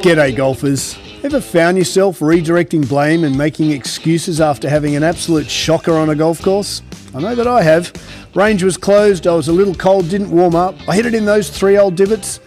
G'day golfers. Ever found yourself redirecting blame and making excuses after having an absolute shocker on a golf course? I know that I have. Range was closed, I was a little cold, didn't warm up, I hit it in those 3 old divots.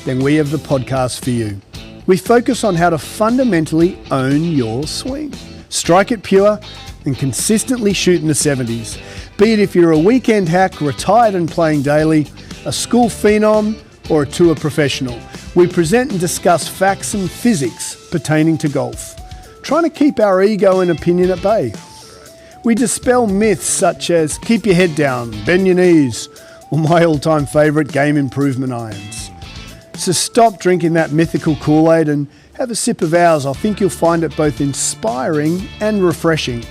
Then we have the podcast for you. We focus on how to fundamentally own your swing. Strike it pure and consistently shoot in the 70s. Be it if you're a weekend hack, retired and playing daily, a school phenom or a tour professional. We present and discuss facts and physics pertaining to golf, trying to keep our ego and opinion at bay. We dispel myths such as keep your head down, bend your knees, or my all-time favourite, game improvement irons. So stop drinking that mythical Kool-Aid and have a sip of ours. I think you'll find it both inspiring and refreshing.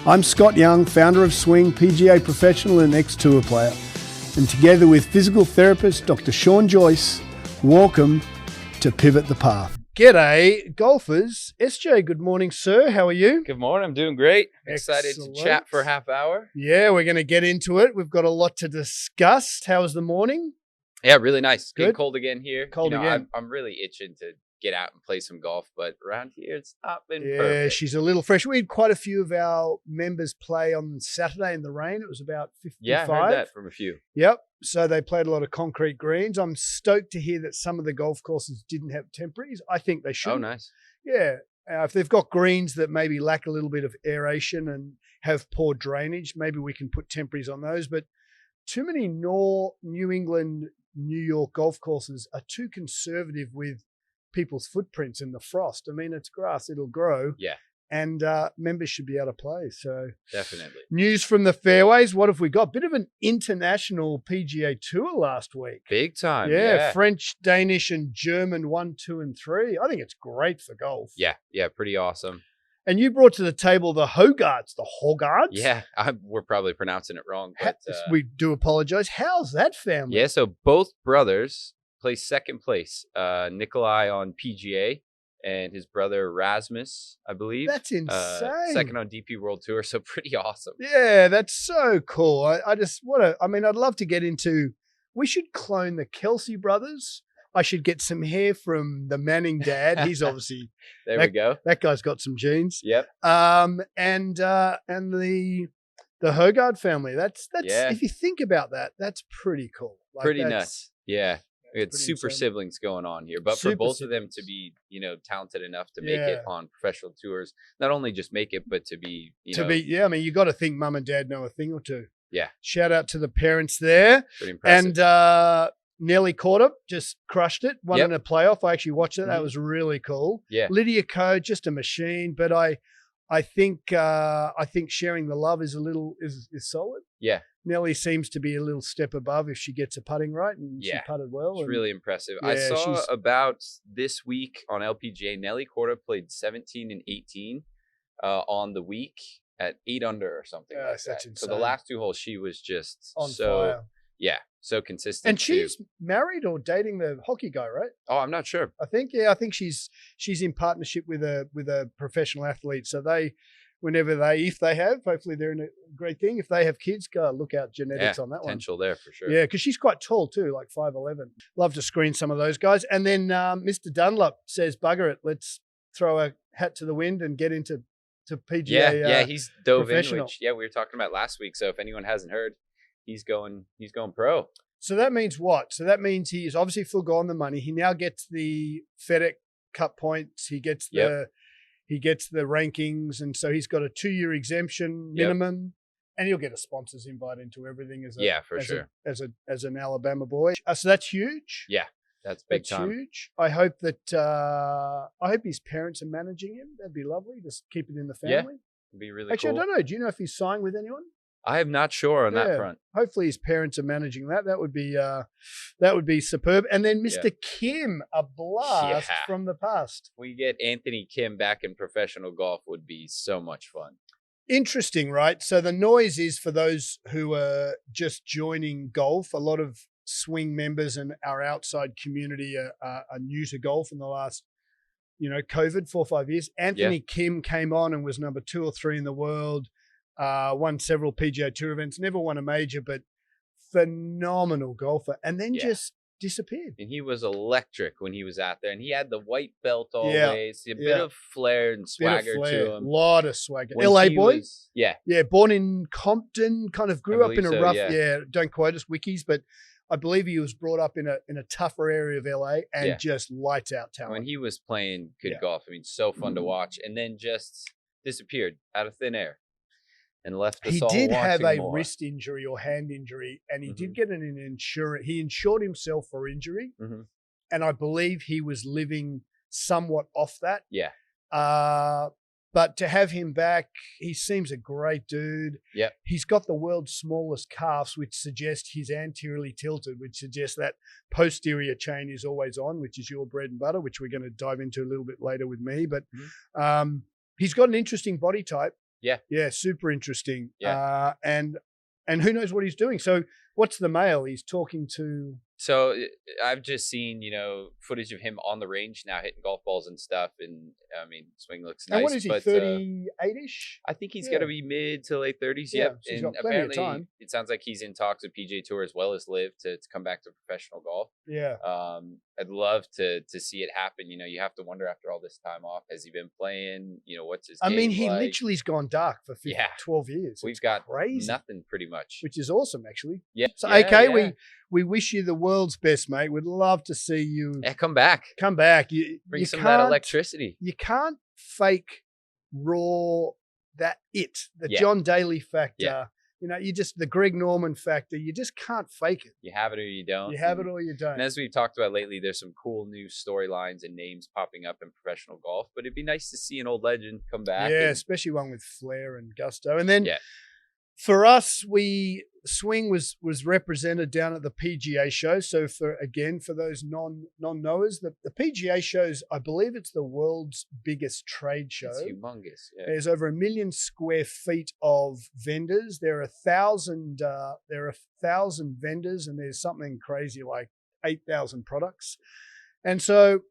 I'm Scott Young, founder of Swing, PGA professional and ex-tour player. And together with physical therapist Dr. Sean Joyce, welcome to Pivot the Path. G'day, golfers. SJ, good morning, sir. How are you? Good morning. I'm doing great. Excited Excellent. to chat for a half hour. Yeah, we're going to get into it. We've got a lot to discuss. How was the morning? Yeah, really nice. Good. Getting cold again here. Cold again. I'm really itching to get out and play some golf, but around here it's not been Yeah, perfect. she's a little fresh. We had quite a few of our members play on Saturday in the rain. It was about 55. Yeah, I heard that from a few. Yep. So they played a lot of concrete greens. I'm stoked to hear that some of the golf courses didn't have temporaries. I think they should. Oh, nice. Yeah. If they've got greens that maybe lack a little bit of aeration and have poor drainage, maybe we can put temporaries on those. But too many New England, New York golf courses are too conservative with people's footprints in the frost. I mean, it's grass, it'll grow. Yeah. And members should be able to play. So Definitely. news from the fairways. What have we got? Bit of an international PGA Tour last week. Big time. Yeah, Yeah. French, Danish, and German 1, 2, and 3. I think it's great for golf. Yeah. Pretty awesome. And you brought to the table the Hogarths, the Hogarths. Yeah. We're probably pronouncing it wrong, but We do apologize. How's that family? yeah. So both brothers placed second place. Nikolai on PGA and his brother Rasmus, I believe. That's insane. Second on DP World Tour. So pretty awesome. Yeah, that's so cool. I'd love to get into, we should clone the Kelsey brothers. I should get some hair from the Manning dad. He's obviously, There we go. that guy's got some genes. Yep. And the Hogarth family. That's Yeah. If you think about that, that's pretty cool. Pretty that's- nuts. Yeah. We had pretty super insane. siblings going on here, but for Super both of them to siblings. be, talented enough to make Yeah. it on professional tours, not only just make it, but to be, I mean, you got to think mum and dad know a thing or two. Yeah. Shout out to the parents there. pretty impressive. And Nelly Corder just crushed it, won Yep. in a playoff. I actually watched it. That Mhm. was really cool. Yeah. Lydia Ko, just a machine. But I think sharing the love is is solid. Yeah. Nelly seems to be a little step above if she gets a putting right, and Yeah. she putted well. It's and really impressive. I yeah, saw she's- about this week on LPGA, Nelly Corda played 17 and 18 on the week at 8 under or something like That's that. So the insane. last 2 holes, she was just on so fire. so consistent. And too. she's married or dating the hockey guy, right? Oh, I'm not sure. I think she's in partnership with a professional athlete. So if they have, hopefully they're in a great thing. If they have kids, go look out genetics on that one. Potential there for sure. Yeah, because she's quite tall too, like 5'11". Love to screen some of those guys. And then Mr. Dunlop says, "Bugger it, let's throw a hat to the wind and get into PGA." Yeah, he's dove in, professional. which we were talking about last week. So if anyone hasn't heard, he's going pro. So that means what? So that means he's obviously forgone the money. He now gets the FedEx Cup points. He gets the rankings, and so he's got a 2-year exemption minimum, and he'll get a sponsor's invite into everything as an Alabama boy. So that's huge. Yeah, that's big That's time. huge. I hope his parents are managing him. That'd be lovely. Just keep it in the Yeah. family. It'd be really Actually, cool. I don't know. Do you know if he's signed with anyone? I am not sure on that Yeah. front. Hopefully his parents are managing that. That would be superb. And then Mr. Kim, a blast Yeah. from the past. We get Anthony Kim back in professional golf would be so much fun. Interesting, right? So the noise is for those who are just joining golf. A lot of swing members and our outside community are new to golf in the last, COVID 4 or 5 years. Anthony Kim came on and was number 2 or 3 in the world. Won several PGA Tour events, never won a major, but phenomenal golfer. And then just disappeared. And he was electric when he was out there, and he had the white belt Yeah, always, a bit of flair and Bit of swagger flair, to him. lot of swagger. When LA he boy. was- yeah, Yeah, born in Compton, kind of grew up in believe a so, rough, yeah. don't quote us wikis, but I believe he was brought up in a tougher area of LA and Yeah. just lights out talent. when he was playing good Yeah. golf, I mean, so fun to watch, and then just disappeared out of thin air and left us He all did have wanting a more. wrist injury or hand injury, and he did Mhm. get an insurance. He insured himself for injury, Mhm. and I believe he was living somewhat off that. Yeah, But to have him back, he seems a great dude. Yep. He's got the world's smallest calves, which suggests he's anteriorly tilted, which suggests that posterior chain is always on, which is your bread and butter, which we're going to dive into a little bit later with me. But he's got an interesting body type. Yeah. Yeah, super interesting. Yeah. And who knows what he's doing. So what's the mail? He's talking to... So I've just seen, footage of him on the range now hitting golf balls and stuff. And I mean, swing looks nice. And what is he, but, 38-ish? I think he's Yeah. got to be mid to late 30s. Yeah, Yep. so he's And got plenty of apparently time. it sounds like he's in talks with PGA Tour as well as Live to come back to professional golf. Yeah. I'd love to see it happen. You have to wonder after all this time off, has he been playing? What's his I mean, game he like? literally's gone dark for 12 years. We've It's got crazy. nothing pretty much. Which is awesome, actually. Yeah. So, yeah, AK, yeah. we wish you the world's best, mate. We'd love to see you Yeah, come back. come back. You Bring some of that can't- electricity. You can't fake raw the Yeah. John Daly factor. Yeah. You just the Greg Norman factor. You just can't fake it. You have it or you don't. You have it or you don't. And as we've talked about lately, there's some cool new storylines and names popping up in professional golf. But it'd be nice to see an old legend come back. Yeah, and- especially one with flair and gusto. And then Yeah. for us, Swing was represented down at the PGA Show. So for those non-knowers, the PGA shows, I believe it's the world's biggest trade show. It's humongous. Yeah. There's over 1 million square feet of vendors. There are 1,000 vendors, and there's something crazy like 8,000 products. And so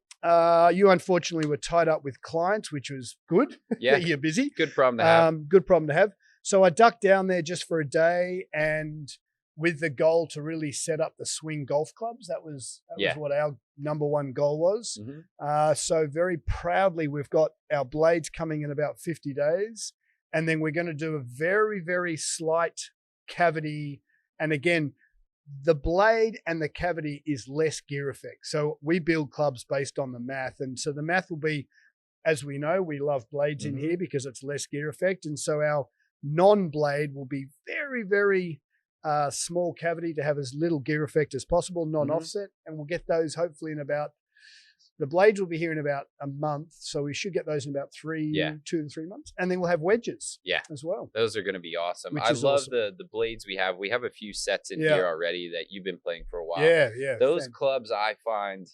you unfortunately were tied up with clients, which was good. Yeah. You're busy. Good problem to have. Good problem to have. So I ducked down there just for a day, and with the goal to really set up the Swing golf clubs. That was what our number one goal was. Mhm. So very proudly, we've got our blades coming in about 50 days. And then we're going to do a very, very slight cavity. And again, the blade and the cavity is less gear effect. So we build clubs based on the math. And so the math will be, as we know, we love blades in here because it's less gear effect. And so our non-blade will be very, very small cavity to have as little gear effect as possible, non-offset. And we'll get those hopefully the blades will be here in about a month. So we should get those in about 2 to 3 months. And then we'll have wedges as well. Those are going to be awesome. Which I is love awesome. the blades we have. We have a few sets in here already that you've been playing for a while. Yeah. Those clubs I find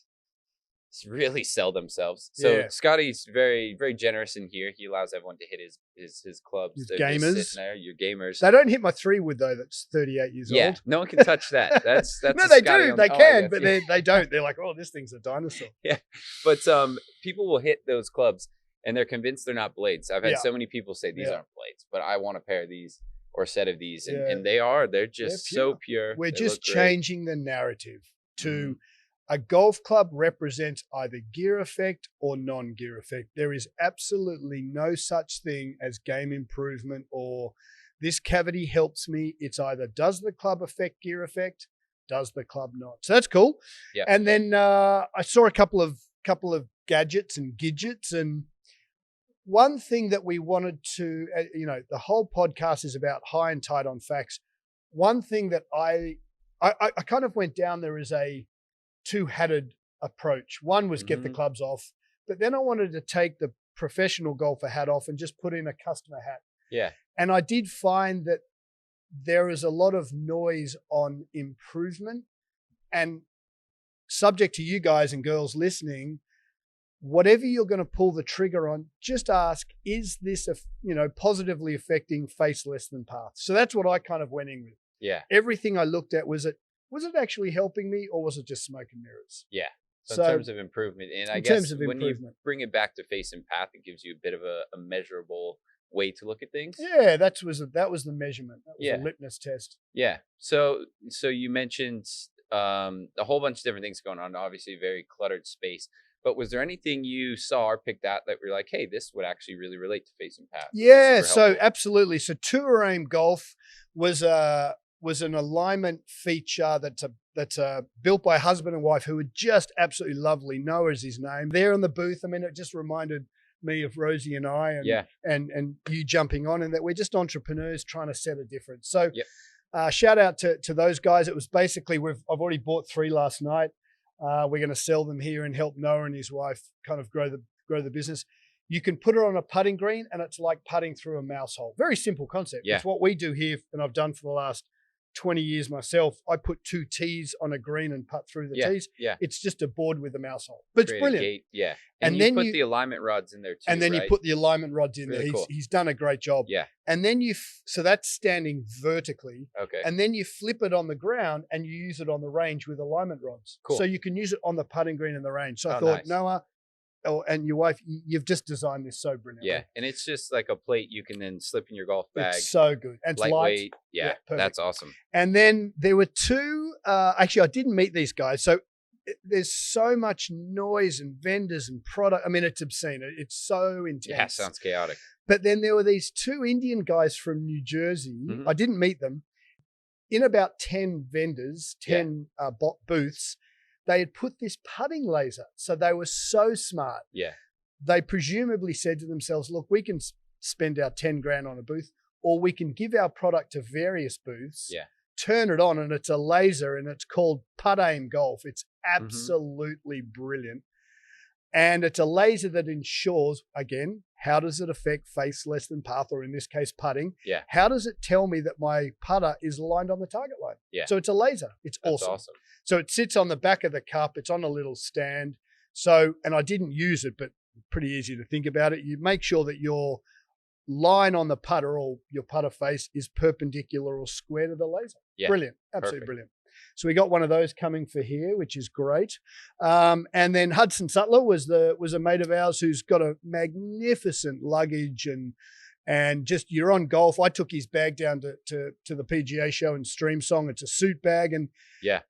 really sell themselves. So Yeah. Scotty's very, very generous in here. He allows everyone to hit his clubs. His They're just gamers. sitting there, your gamers. They don't hit my 3-wood though. That's 38 years Yeah, old. no one can touch that. That's No, a they Scotty do. on- They oh, I can, guess, but yeah. they don't. They're like, oh, this thing's a dinosaur. But people will hit those clubs and they're convinced they're not blades. I've had Yeah. so many people say these Yeah. aren't blades, but I want a pair of these or a set of these, and, Yeah. and they are. They're just so pure. We're They just look great. changing the narrative to a golf club represents either gear effect or non-gear effect. There is absolutely no such thing as game improvement or this cavity helps me. It's either does the club affect gear effect, does the club not? So that's cool. Yeah. And then I saw a couple of gadgets and gadgets, and one thing that we wanted to, the whole podcast is about high and tight on facts. One thing that I kind of went down there as a two-hatted approach. One was get the clubs off, but then I wanted to take the professional golfer hat off and just put in a customer hat. Yeah. And I did find that there is a lot of noise on improvement, and subject to you guys and girls listening, whatever you're going to pull the trigger on, just ask, is this, positively affecting face less than path? So that's what I kind of went in with. Yeah. Everything I looked at, was it actually helping me or was it just smoke and mirrors? Yeah. So in terms of improvement, and I in guess terms of when you improvement. bring it back to face and path, it gives you a bit of a measurable way to look at things. Yeah, that was the measurement. That was Yeah. a litmus test. Yeah. So you mentioned a whole bunch of different things going on. Obviously, very cluttered space. But was there anything you saw or picked out that were like, hey, this would actually really relate to Face and Pat? Yeah, so absolutely. So Tour Aim Golf was an alignment feature that's built by a husband and wife who are just absolutely lovely. Noah's his name. They're in the booth. I mean, it just reminded me of Rosie and I, and you jumping on, and that we're just entrepreneurs trying to set a difference. So shout out to those guys. It was basically I've already bought 3 last night. We're going to sell them here and help Noah and his wife kind of grow the business. You can put it on a putting green, and it's like putting through a mouse hole. Very simple concept. It's what we do here, and I've done for the last 20 years myself. I put 2 tees on a green and putt through the tees. Yeah. It's just a board with a mouse hole. But it's brilliant. And then you put the alignment rods in there too. And then you put the alignment rods in there. Cool. He's done a great job. Yeah. And then so that's standing vertically. Okay. And then you flip it on the ground and you use it on the range with alignment rods. Cool. So you can use it on the putting green and the range. So I thought, Noah, and your wife, you've just designed this so brilliantly. Yeah, and it's just like a plate you can then slip in your golf bag. It's so good. And it's lightweight. Light. Yeah, that's awesome. And then there were 2, actually I didn't meet these guys. So there's so much noise and vendors and product. I mean, it's obscene. It's so intense. Yeah, sounds chaotic. But then there were these 2 Indian guys from New Jersey. I didn't meet them. In about 10 vendors, 10 booths, they had put this putting laser. So they were so smart. Yeah. They presumably said to themselves, look, we can spend our 10 grand on a booth, or we can give our product to various booths, turn it on, and it's a laser, and it's called Putt Aim Golf. It's absolutely brilliant. And it's a laser that ensures, again, how does it affect face less than path, or in this case, putting? Yeah. How does it tell me that my putter is aligned on the target line? Yeah. So it's a laser. It's awesome. So it sits on the back of the cup. It's on a little stand. So, and I didn't use it, but pretty easy to think about it. You make sure that your line on the putter or your putter face is perpendicular or square to the laser. Yeah. Brilliant. Absolutely brilliant. So we got one of those coming for here, which is great. And then Hudson Sutler was a mate of ours who's got a magnificent luggage and just you're on golf. I took his bag down to the PGA Show in Streamsong. It's a suit bag,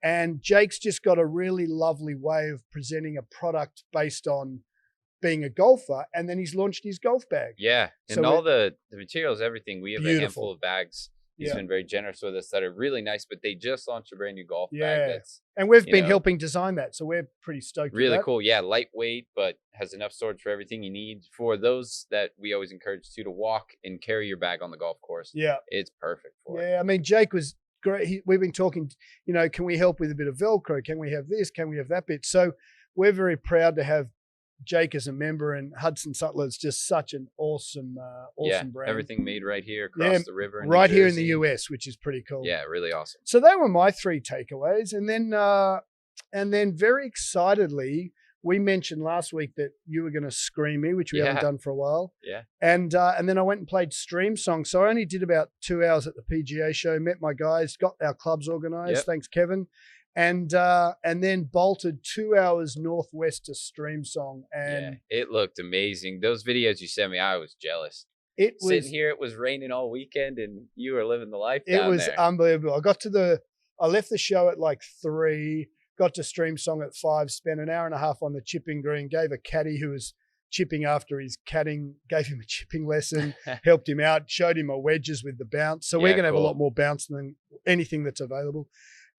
and Jake's just got a really lovely way of presenting a product based on being a golfer, and then he's launched his golf bag. Yeah, and so all the materials, everything. We have beautiful. A handful of bags. He's been very generous with us that are really nice, but they just launched a brand new golf bag. And we've been helping design that, so we're pretty stoked. Really cool. Yeah, lightweight, but has enough storage for everything you need. For those that we always encourage to walk and carry your bag on the golf course. Yeah, it's perfect for it. Yeah, I mean, Jake was great. We've been talking, can we help with a bit of Velcro? Can we have this? Can we have that bit? So we're very proud to have Jake as a member, and Hudson Sutler is just such an awesome brand. Everything made right here across the river. Right here in the US, which is pretty cool. Yeah, really awesome. So they were my 3 takeaways. And then very excitedly, we mentioned last week that you were going to screen me, which we haven't done for a while. Yeah. And then I went and played Streamsong. So I only did about 2 hours at the PGA Show, met my guys, got our clubs organized. Yep. Thanks, Kevin. And then bolted 2 hours northwest to Streamsong, and it looked amazing. Those videos you sent me, I was jealous. It was sitting here. It was raining all weekend, and you were living the life. It was unbelievable. I left the show at like 3, got to Streamsong at 5, spent an hour and a half on the chipping green, gave a caddy who was chipping after his caddying, gave him a chipping lesson, helped him out, showed him my wedges with the bounce. So we're going to have a lot more bounce than anything that's available.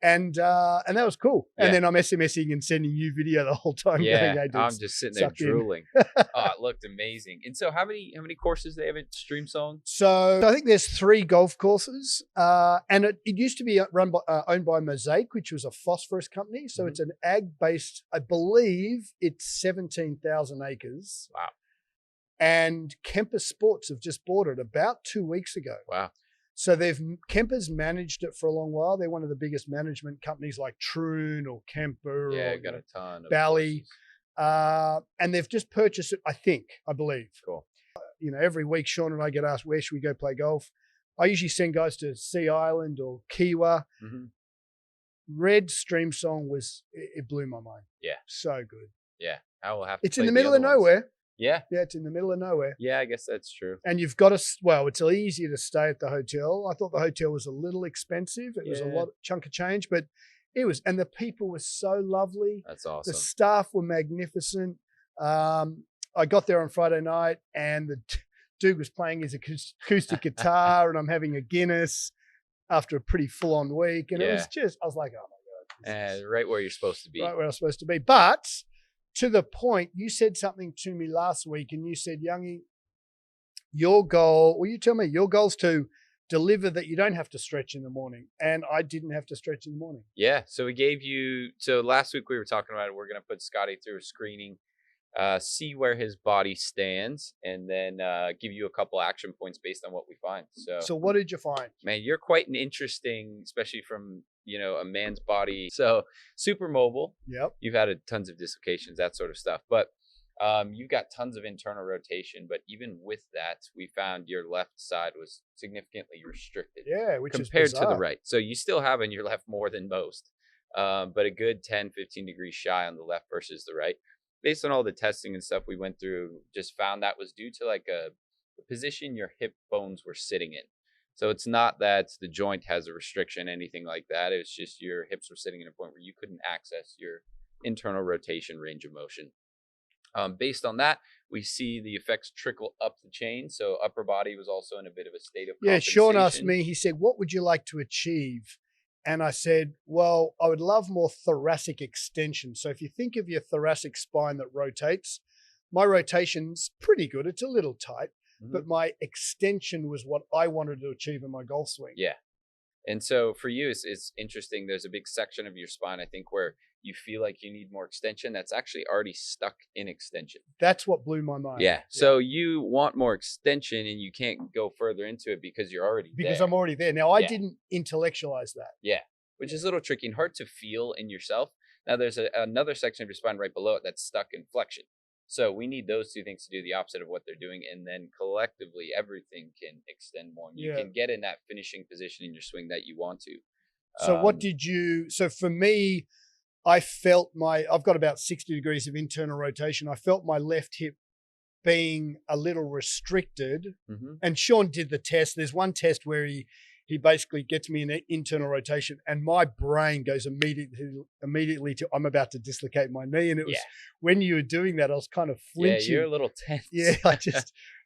And that was cool. And then I'm SMSing and sending you video the whole time. Yeah, going, I'm just sitting there drooling. It looked amazing. And so how many courses do they have at Streamsong? So I think there's 3 golf courses. And it used to be owned by Mosaic, which was a phosphorus company. So it's an ag-based, I believe it's 17,000 acres. Wow. And Kemper Sports have just bought it about 2 weeks ago. Wow. So Kemper's managed it for a long while. They're one of the biggest management companies like Troon or Kemper or got a ton of Bally. And they've just purchased it, I believe. Cool. Every week Sean and I get asked, where should we go play golf? I usually send guys to Sea Island or Kiwa. Mm-hmm. Red Streamsong it blew my mind. Yeah. So good. Yeah. I will have to. It's in the middle of nowhere. Yeah. Yeah, it's in the middle of nowhere. Yeah, I guess that's true. And you've got it's easier to stay at the hotel. I thought the hotel was a little expensive. It was a chunk of change, but And the people were so lovely. That's The awesome. staff were magnificent. I got there on Friday night and the dude was playing his acoustic guitar and I'm having a Guinness after a pretty full-on week. And it was just, I was like, oh my God. Right where you're supposed to be. Right where I'm supposed to be. But to the point, you said something to me last week and you said, Youngie, your goal is to deliver that you don't have to stretch in the morning. And I didn't have to stretch in the morning. Yeah. So last week we were talking about it. We're going to put Scotty through a screening, see where his body stands, and then give you a couple action points based on what we find. So what did you find? Man, you're quite an interesting, especially from, a man's body. So super mobile. Yep. You've had tons of dislocations, that sort of stuff. But you've got tons of internal rotation. But even with that, we found your left side was significantly restricted. Yeah, which compared is to the right. So you still have in your left more than most, but a good 10, 15 degrees shy on the left versus the right. Based on all the testing and stuff we went through, just found that was due to like the position your hip bones were sitting in. So it's not that the joint has a restriction, anything like that. It's just your hips were sitting in a point where you couldn't access your internal rotation range of motion. Based on that, we see the effects trickle up the chain. So upper body was also in a bit of a state of compensation. Sean asked me, he said, what would you like to achieve? And I said, well, I would love more thoracic extension. So if you think of your thoracic spine that rotates, my rotation's pretty good. It's a little tight, but my extension was what I wanted to achieve in my golf swing. Yeah. And so for you, it's interesting. There's a big section of your spine, I think, where you feel like you need more extension. That's actually already stuck in extension. That's what blew my mind. Yeah. So you want more extension and you can't go further into it because you're already there. Because I'm already there. Now, I didn't intellectualize that. Yeah. Which is a little tricky and hard to feel in yourself. Now, there's another section of your spine right below it that's stuck in flexion. So we need those two things to do the opposite of what they're doing. And then collectively, everything can extend more. And you can get in that finishing position in your swing that you want to. So so for me, I felt I've got about 60 degrees of internal rotation. I felt my left hip being a little restricted. And Sean did the test. There's one test where he basically gets me in internal rotation and my brain goes immediately to, I'm about to dislocate my knee. And it was when you were doing that, I was kind of flinching. Yeah, you're a little tense. Yeah,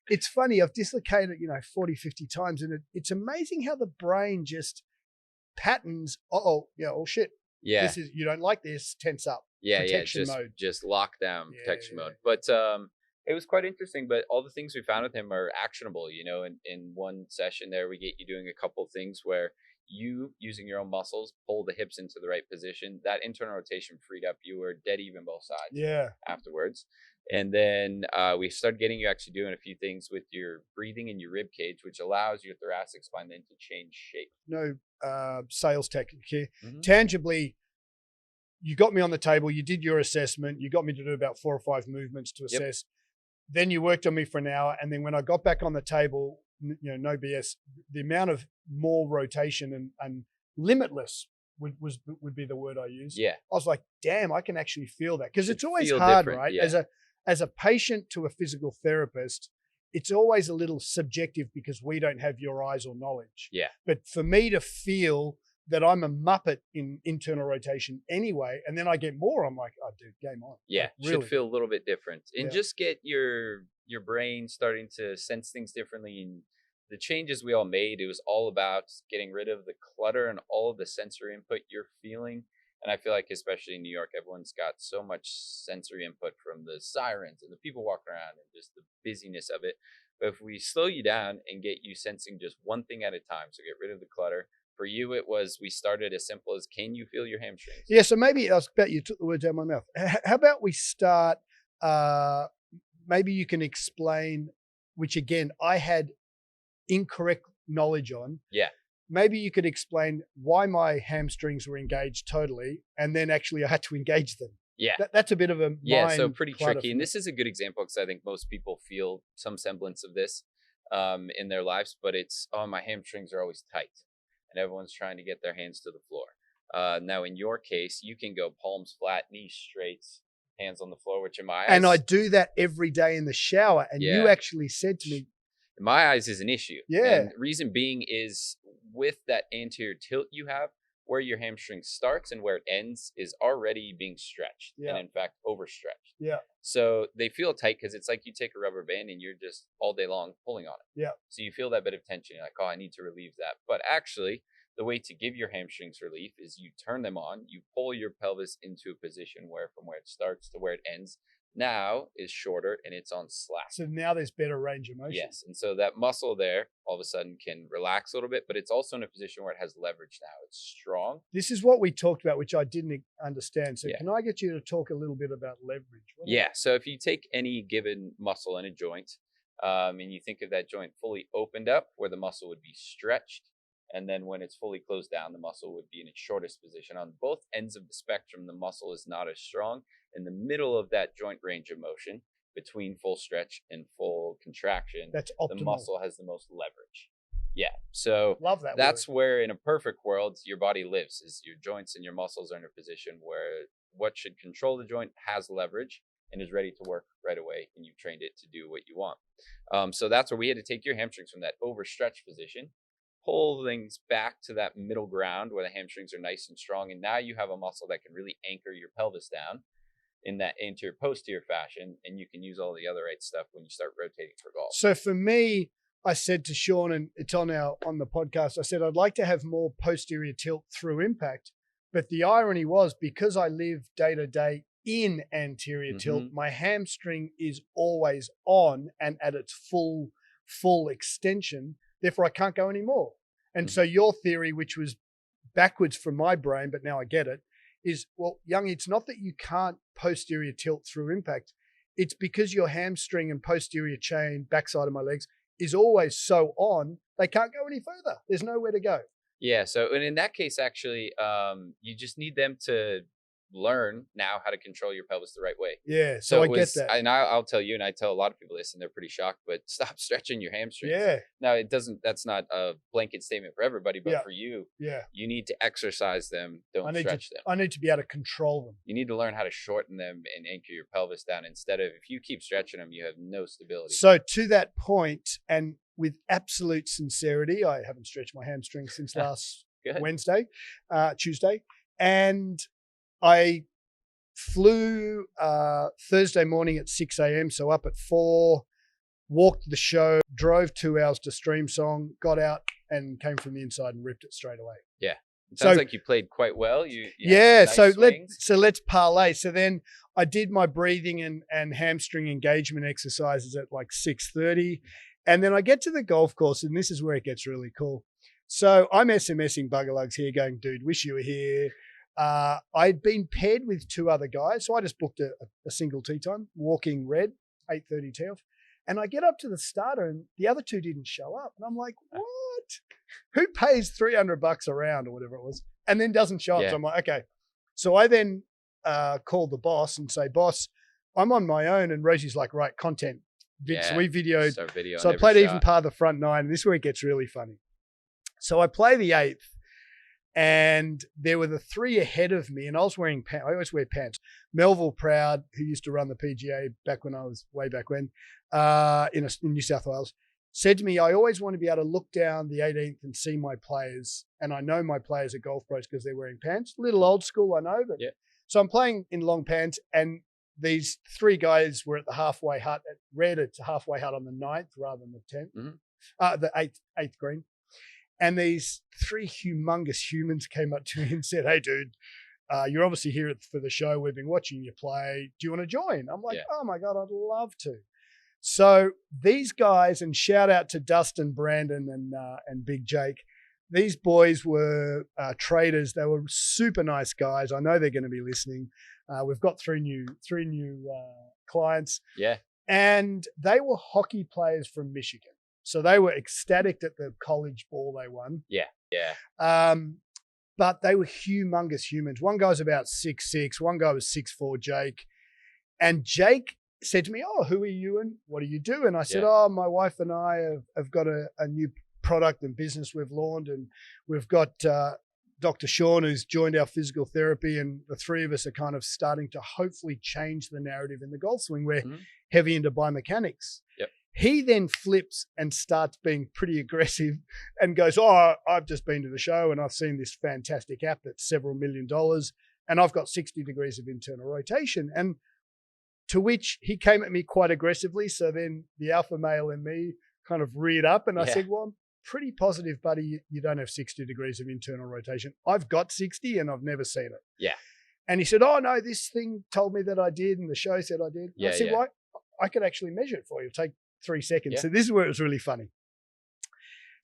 it's funny. I've dislocated, 40, 50 times. And it's amazing how the brain just patterns. Oh shit. Yeah. You don't like this, tense up. Yeah. Protection mode. Just lockdown protection mode. But it was quite interesting, but all the things we found with him are actionable. In one session there, we get you doing a couple of things where you, using your own muscles, pull the hips into the right position. That internal rotation freed up. You were dead even both sides afterwards. And then we started getting you actually doing a few things with your breathing and your rib cage, which allows your thoracic spine then to change shape. No sales technique here. Tangibly, you got me on the table. You did your assessment. You got me to do about 4 or 5 movements to assess. Then you worked on me for an hour. And then when I got back on the table, no BS, the amount of more rotation and limitless would be the word I use. Yeah. I was like, damn, I can actually feel that. Because it's always hard, right? Yeah. As a patient to a physical therapist, it's always a little subjective because we don't have your eyes or knowledge. Yeah. But for me to feel that I'm a muppet in internal rotation anyway, and then I get more, I'm like, oh, dude, game on. Yeah, like, really. Should feel a little bit different. And just get your brain starting to sense things differently. And the changes we all made, it was all about getting rid of the clutter and all of the sensory input you're feeling. And I feel like, especially in New York, everyone's got so much sensory input from the sirens and the people walking around and just the busyness of it. But if we slow you down and get you sensing just one thing at a time, so get rid of the clutter. For you, it was, we started as simple as, can you feel your hamstrings? Yeah, so maybe, I was about, you took the words out of my mouth. How about we start, maybe you can explain, which again, I had incorrect knowledge on. Yeah. Maybe you could explain why my hamstrings were engaged totally, and then actually I had to engage them. Yeah. That's a bit of a so pretty tricky. And this is a good example because I think most people feel some semblance of this in their lives, but it's, my hamstrings are always tight. And everyone's trying to get their hands to the floor. Now, in your case, you can go palms flat, knees straight, hands on the floor, which in my eyes... And I do that every day in the shower. And you actually said to me... In my eyes is an issue. Yeah. And reason being is with that anterior tilt you have, where your hamstring starts and where it ends is already being stretched and in fact overstretched. Yeah. So they feel tight because it's like you take a rubber band and you're just all day long pulling on it. Yeah. So you feel that bit of tension. You're like, oh, I need to relieve that. But actually, the way to give your hamstrings relief is you turn them on, you pull your pelvis into a position where from where it starts to where it ends now is shorter and it's on slack. So now there's better range of motion. Yes. And so that muscle there all of a sudden can relax a little bit, but it's also in a position where it has leverage now. It's strong. This is what we talked about, which I didn't understand. So Yeah. can I get you to talk a little bit about leverage? Yeah. So if you take any given muscle in a joint and you think of that joint fully opened up where the muscle would be stretched, and then when it's fully closed down, the muscle would be in its shortest position. On both ends of the spectrum, the muscle is not as strong. In the middle of that joint range of motion, between full stretch and full contraction, That's optimal. the muscle has the most leverage. Yeah. So Love that. that's word. where in a perfect world, your body lives, is your joints and your muscles are in a position where what should control the joint has leverage and is ready to work right away. And you've trained it to do what you want. So that's where we had to take your hamstrings from that overstretched position, pull things back to that middle ground where the hamstrings are nice and strong. And now you have a muscle that can really anchor your pelvis down in that anterior posterior fashion. And you can use all the other right stuff when you start rotating for golf. So for me, I said to Sean, and it's on the podcast, I said, I'd like to have more posterior tilt through impact. But the irony was, because I live day to day in anterior tilt, my hamstring is always on and at its full extension. Therefore, I can't go anymore. And so your theory, which was backwards from my brain, but now I get it, is, well, Young, it's not that you can't posterior tilt through impact. It's because your hamstring and posterior chain, backside of my legs, is always so on, they can't go any further. There's nowhere to go. Yeah. So, and in that case, actually, you just need them to learn now how to control your pelvis the right way. Yeah. So I get that. And I'll tell you, and I tell a lot of people this, and they're pretty shocked, but stop stretching your hamstrings. Yeah. Now, that's not a blanket statement for everybody, but for you, you need to exercise them. Don't stretch them. I need to be able to control them. You need to learn how to shorten them and anchor your pelvis down instead of, if you keep stretching them, you have no stability. So to that point, and with absolute sincerity, I haven't stretched my hamstring since last Tuesday, and I flew Thursday morning at 6 a.m. So up at 4, walked the show, drove 2 hours to Streamsong, got out and came from the inside and ripped it straight away. Yeah. It sounds like you played quite well. So let's parlay. So then I did my breathing and hamstring engagement exercises at like 6:30. And then I get to the golf course, and this is where it gets really cool. So I'm SMSing Buggerlugs here going, dude, wish you were here. I'd been paired with 2 other guys. So I just booked a single tee time, walking red, 8:30 tee off. And I get up to the starter and the other 2 didn't show up. And I'm like, what? Who pays $300 a round or whatever it was and then doesn't show up? So I'm like, okay. So I then call the boss and say, boss, I'm on my own. And Rosie's like, right, content. So we videoed. So I played even par of the front 9. And this is where it gets really funny. So I play the 8th. And there were the 3 ahead of me, and I was wearing pants. I always wear pants. Melville Proud, who used to run the PGA back when I was way back when, in New South Wales, said to me, I always want to be able to look down the 18th and see my players. And I know my players are golf pros because they're wearing pants. A little old school, I know. But so I'm playing in long pants, and these 3 guys were at the halfway hut at red. It's a halfway hut on the 9th rather than the 10th, the 8th green. And these 3 humongous humans came up to me and said, hey, dude, you're obviously here for the show. We've been watching you play. Do you want to join? I'm like, oh, my God, I'd love to. So these guys, and shout out to Dustin, Brandon, and Big Jake, these boys were traders. They were super nice guys. I know they're going to be listening. We've got 3 new clients. Yeah. And they were hockey players from Michigan. So they were ecstatic at the college ball they won. Yeah, yeah. But they were humongous humans. One guy was about 6'6", one guy was 6'4", Jake. And Jake said to me, oh, who are you and what do you do? And I said, oh, my wife and I have got a new product and business we've launched, and we've got Dr. Sean, who's joined our physical therapy, and the 3 of us are kind of starting to hopefully change the narrative in the golf swing. We're heavy into biomechanics. Yep. He then flips and starts being pretty aggressive and goes, oh, I've just been to the show and I've seen this fantastic app that's several $1 million and I've got 60 degrees of internal rotation. And to which he came at me quite aggressively. So then the alpha male in me kind of reared up and I said, well, I'm pretty positive, buddy, you don't have 60 degrees of internal rotation. I've got 60 and I've never seen it. Yeah. And he said, oh, no, this thing told me that I did and the show said I did. And I said, well, I could actually measure it for you. Take 3 seconds. So this is where it was really funny.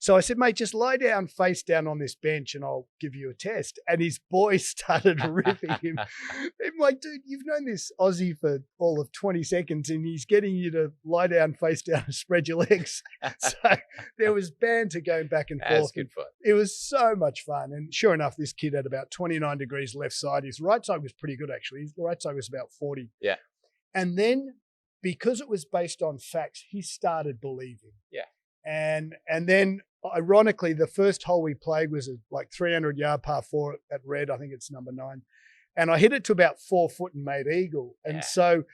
So I said, mate, just lie down, face down on this bench and I'll give you a test. And his boys started ripping him. I'm like, dude, you've known this Aussie for all of 20 seconds and he's getting you to lie down, face down and spread your legs. So there was banter going back and forth. That's good fun. It was so much fun. And sure enough, this kid had about 29 degrees left side. His right side was pretty good, actually. His right side was about 40. Yeah. And then because it was based on facts, he started believing. Yeah. And then ironically, the first hole we played was a like 300-yard par 4 at red. I think it's number 9. And I hit it to about 4 foot and made eagle. And so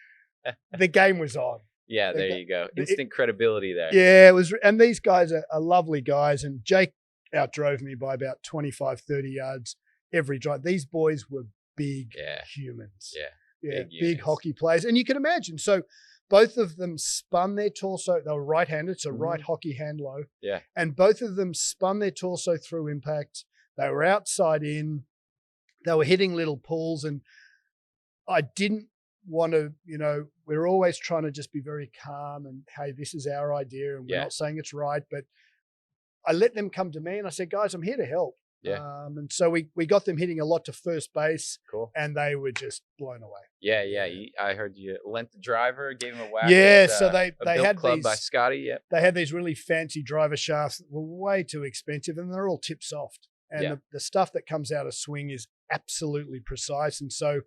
the game was on. Yeah, there you go. Instant credibility there. Yeah, it was. And these guys are lovely guys. And Jake outdrove me by about 25, 30 yards every drive. These boys were big humans. Yeah, big hockey players. And you can imagine. So both of them spun their torso. They were right-handed, so right hockey hand low. Yeah. And both of them spun their torso through impact. They were outside in. They were hitting little pools. And I didn't want to, we're always trying to just be very calm and, hey, this is our idea and we're not saying it's right. But I let them come to me and I said, guys, I'm here to help. Yeah. And so we got them hitting a lot to first base. Cool. And they were just blown away. Yeah. I heard you lent the driver, gave him a whack. Yeah. So they had club these by Scotty. Yeah. They had these really fancy driver shafts that were way too expensive and they're all tip soft. And the stuff that comes out of swing is absolutely precise. And so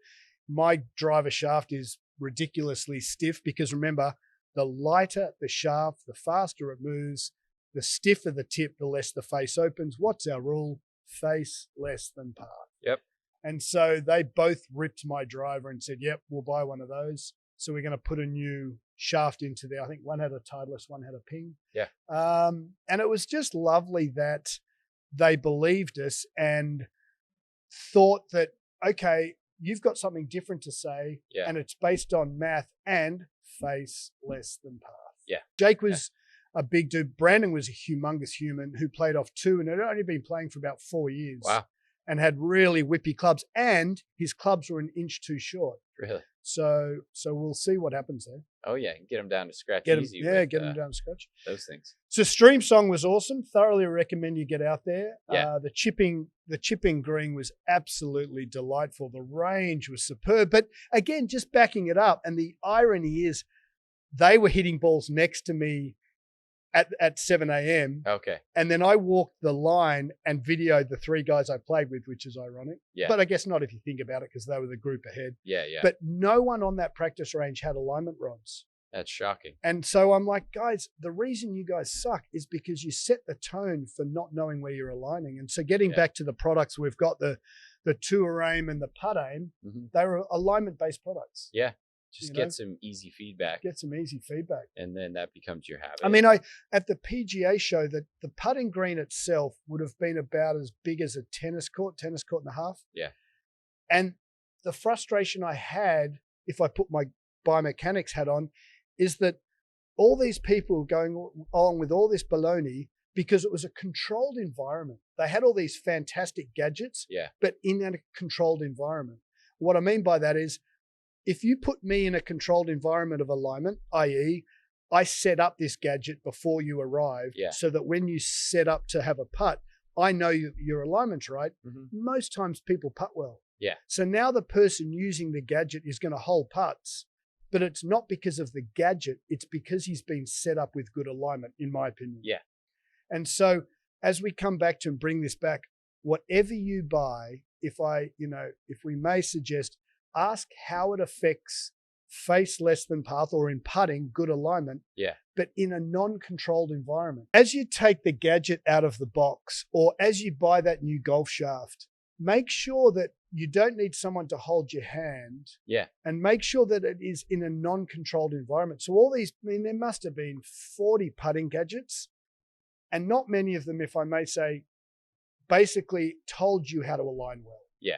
my driver shaft is ridiculously stiff because remember, the lighter the shaft, the faster it moves, the stiffer the tip, the less the face opens. What's our rule? Face less than par. Yep. And so they both ripped my driver and said, yep, we'll buy one of those. So we're going to put a new shaft into there. I think one had a Titleist, one had a ping. Yeah. And it was just lovely that they believed us and thought that, okay, you've got something different to say and it's based on math and face less than par. Yeah. Jake was a big dude. Brandon was a humongous human who played off 2 and had only been playing for about 4 years. Wow. And had really whippy clubs and his clubs were an inch too short. Really? So we'll see what happens there. Oh yeah, get him down to scratch get easy. Get him down to scratch. Those things. So Streamsong was awesome. Thoroughly recommend you get out there. Yeah. The chipping green was absolutely delightful. The range was superb. But again, just backing it up. And the irony is they were hitting balls next to me at 7 a.m. Okay. And then I walked the line and videoed the 3 guys I played with, which is ironic. Yeah. But I guess not if you think about it because they were the group ahead. Yeah. But no one on that practice range had alignment rods. That's shocking. And so I'm like, guys, the reason you guys suck is because you set the tone for not knowing where you're aligning. And so getting back to the products, we've got the tour aim and the putt aim. They were alignment-based products. Yeah. Just get some easy feedback. And then that becomes your habit. I mean, at the PGA show, the putting green itself would have been about as big as a tennis court and a half. Yeah. And the frustration I had, if I put my biomechanics hat on, is that all these people going along with all this baloney because it was a controlled environment. They had all these fantastic gadgets, but in a controlled environment. What I mean by that is, if you put me in a controlled environment of alignment, i.e., I set up this gadget before you arrive so that when you set up to have a putt, I know your alignment's right. Most times people putt well. Yeah. So now the person using the gadget is going to hole putts, but it's not because of the gadget. It's because he's been set up with good alignment, in my opinion. Yeah. And so as we come back to and bring this back, whatever you buy, if we may suggest, ask how it affects face less than path or in putting good alignment, but in a non-controlled environment. As you take the gadget out of the box or as you buy that new golf shaft, make sure that you don't need someone to hold your hand. Yeah. And make sure that it is in a non-controlled environment. So all these, I mean, there must have been 40 putting gadgets, and not many of them, if I may say, basically told you how to align well. Yeah.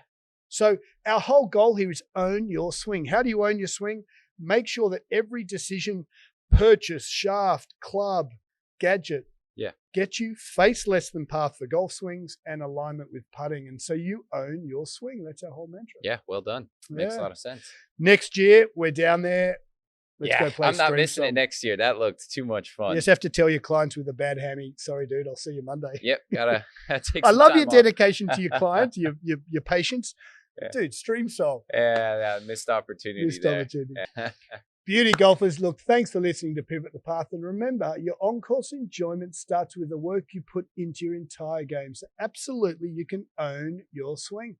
So our whole goal here is own your swing. How do you own your swing? Make sure that every decision, purchase, shaft, club, gadget, get you face less than path for golf swings and alignment with putting. And so you own your swing. That's our whole mantra. Yeah, well done. Makes a lot of sense. Next year, we're down there. Let's go play I'm not missing Streamsong. it next year. That looked too much fun. You just have to tell your clients with a bad hammy, sorry, dude, I'll see you Monday. Yep, gotta take I some love time your off. dedication to your client, your patience. Yeah. Dude, Streamsong. Yeah, missed opportunity there. Beauty golfers, look, thanks for listening to Pivot the Path. And remember, your on-course enjoyment starts with the work you put into your entire game. So absolutely, you can own your swing.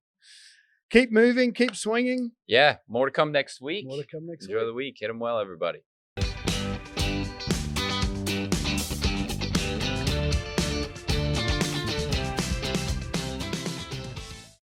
Keep moving, keep swinging. Yeah, more to come next week. More to come next week. Enjoy the week. Hit them well, everybody.